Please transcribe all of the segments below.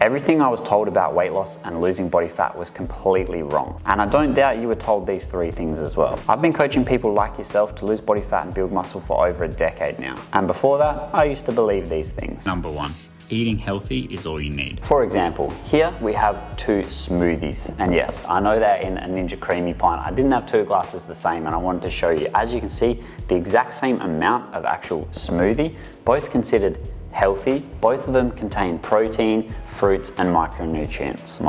Everything I was told about weight loss and losing body fat was completely wrong. And I don't doubt you were told these 3 things as well. I've been coaching people like yourself to lose body fat and build muscle for over a decade now. And before that, I used to believe these things. Number 1, eating healthy is all you need. For example, here we have 2 smoothies. And yes, I know they're in a Ninja Creamy pint. I didn't have 2 glasses the same and I wanted to show you. As you can see, the exact same amount of actual smoothie, both considered healthy. Both of them contain protein, fruits, and micronutrients.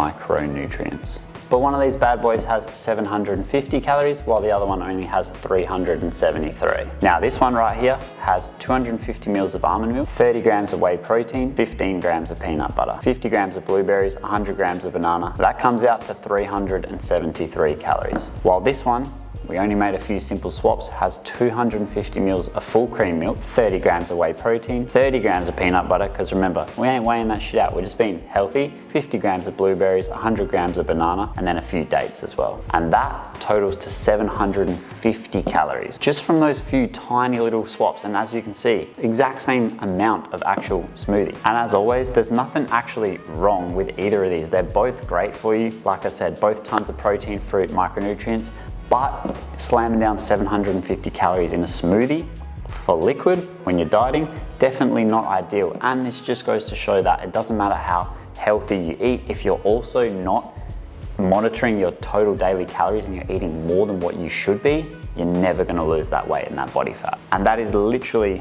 But one of these bad boys has 750 calories, while the other one only has 373. Now this one right here has 250 mils of almond milk, 30 grams of whey protein, 15 grams of peanut butter, 50 grams of blueberries, 100 grams of banana. That comes out to 373 calories. While this one, we only made a few simple swaps, has 250 mils of full cream milk, 30 grams of whey protein, 30 grams of peanut butter, because remember, we ain't weighing that shit out, we're just being healthy, 50 grams of blueberries, 100 grams of banana, and then a few dates as well. And that totals to 750 calories, just from those few tiny little swaps. And as you can see, exact same amount of actual smoothie. And as always, there's nothing actually wrong with either of these. They're both great for you. Like I said, both tons of protein, fruit, micronutrients, but slamming down 750 calories in a smoothie for liquid when you're dieting, definitely not ideal. And this just goes to show that it doesn't matter how healthy you eat, if you're also not monitoring your total daily calories and you're eating more than what you should be, you're never gonna lose that weight and that body fat. And that is literally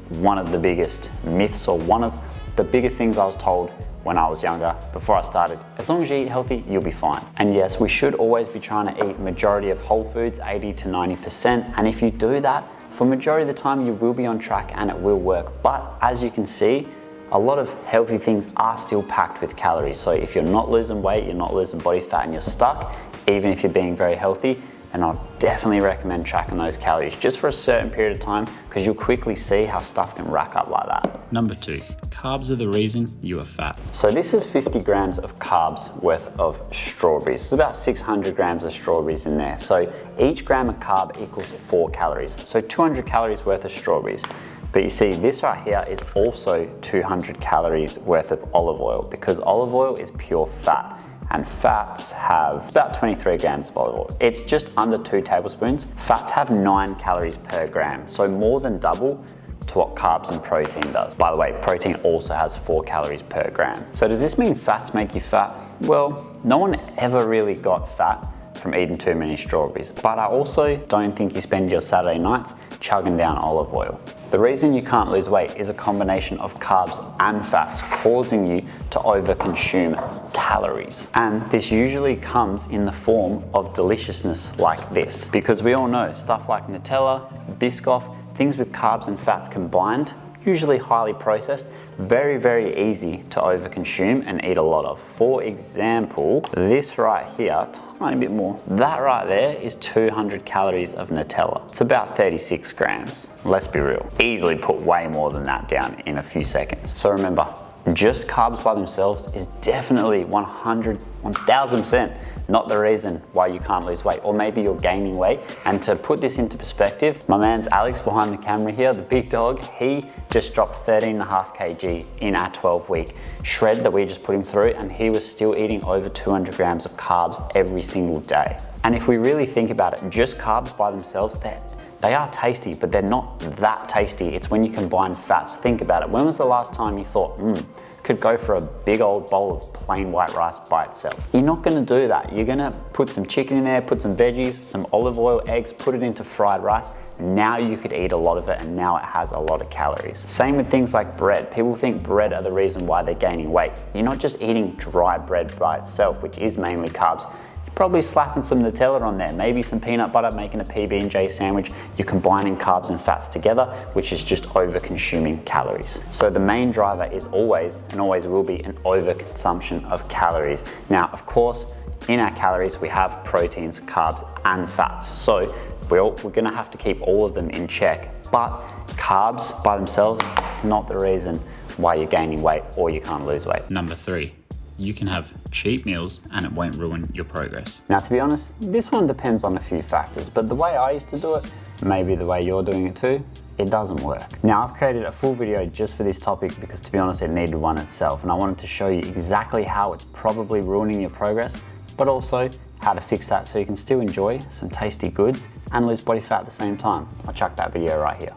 one of the biggest myths, or one of the biggest things I was told when I was younger, before I started. As long as you eat healthy, you'll be fine. And yes, we should always be trying to eat majority of whole foods, 80 to 90%. And if you do that, for majority of the time, you will be on track and it will work. But as you can see, a lot of healthy things are still packed with calories. So if you're not losing weight, you're not losing body fat, and you're stuck, even if you're being very healthy, and I'll definitely recommend tracking those calories just for a certain period of time, because you'll quickly see how stuff can rack up like that. Number 2, carbs are the reason you are fat. So this is 50 grams of carbs worth of strawberries. It's about 600 grams of strawberries in there. So each gram of carb equals 4 calories. So 200 calories worth of strawberries. But you see, this right here is also 200 calories worth of olive oil, because olive oil is pure fat. And fats have about 23 grams of olive oil. It's just under 2 tablespoons. Fats have 9 calories per gram, so more than double to what carbs and protein does. By the way, protein also has 4 calories per gram. So does this mean fats make you fat? Well, no one ever really got fat from eating too many strawberries, but I also don't think you spend your Saturday nights chugging down olive oil. The reason you can't lose weight is a combination of carbs and fats causing you to overconsume calories. And this usually comes in the form of deliciousness like this, because we all know stuff like Nutella, Biscoff, things with carbs and fats combined, usually highly processed, very, very easy to overconsume and eat a lot of. For example, this right here, tiny bit more. That right there is 200 calories of Nutella. It's about 36 grams. Let's be real. Easily put way more than that down in a few seconds. So remember, just carbs by themselves is definitely 1000% not the reason why you can't lose weight, or maybe you're gaining weight. And to put this into perspective, my man's Alex behind the camera here, the big dog, he just dropped 13.5 kg in our 12-week shred that we just put him through, and he was still eating over 200 grams of carbs every single day. And if we really think about it, just carbs by themselves, they are tasty, but they're not that tasty. It's when you combine fats. Think about it. When was the last time you thought, could go for a big old bowl of plain white rice by itself? You're not gonna do that. You're gonna put some chicken in there, put some veggies, some olive oil, eggs, put it into fried rice. Now you could eat a lot of it, and now it has a lot of calories. Same with things like bread. People think bread are the reason why they're gaining weight. You're not just eating dry bread by itself, which is mainly carbs. Probably slapping some Nutella on there, maybe some peanut butter, making a PB&J sandwich. You're combining carbs and fats together, which is just over-consuming calories. So the main driver is always, and always will be, an overconsumption of calories. Now, of course, in our calories, we have proteins, carbs, and fats. So we're gonna have to keep all of them in check. But carbs by themselves is not the reason why you're gaining weight or you can't lose weight. Number 3. You can have cheat meals and it won't ruin your progress. Now, to be honest, this one depends on a few factors, but the way I used to do it, maybe the way you're doing it too, it doesn't work. Now, I've created a full video just for this topic because, to be honest, it needed one itself, and I wanted to show you exactly how it's probably ruining your progress, but also how to fix that so you can still enjoy some tasty goods and lose body fat at the same time. I'll chuck that video right here.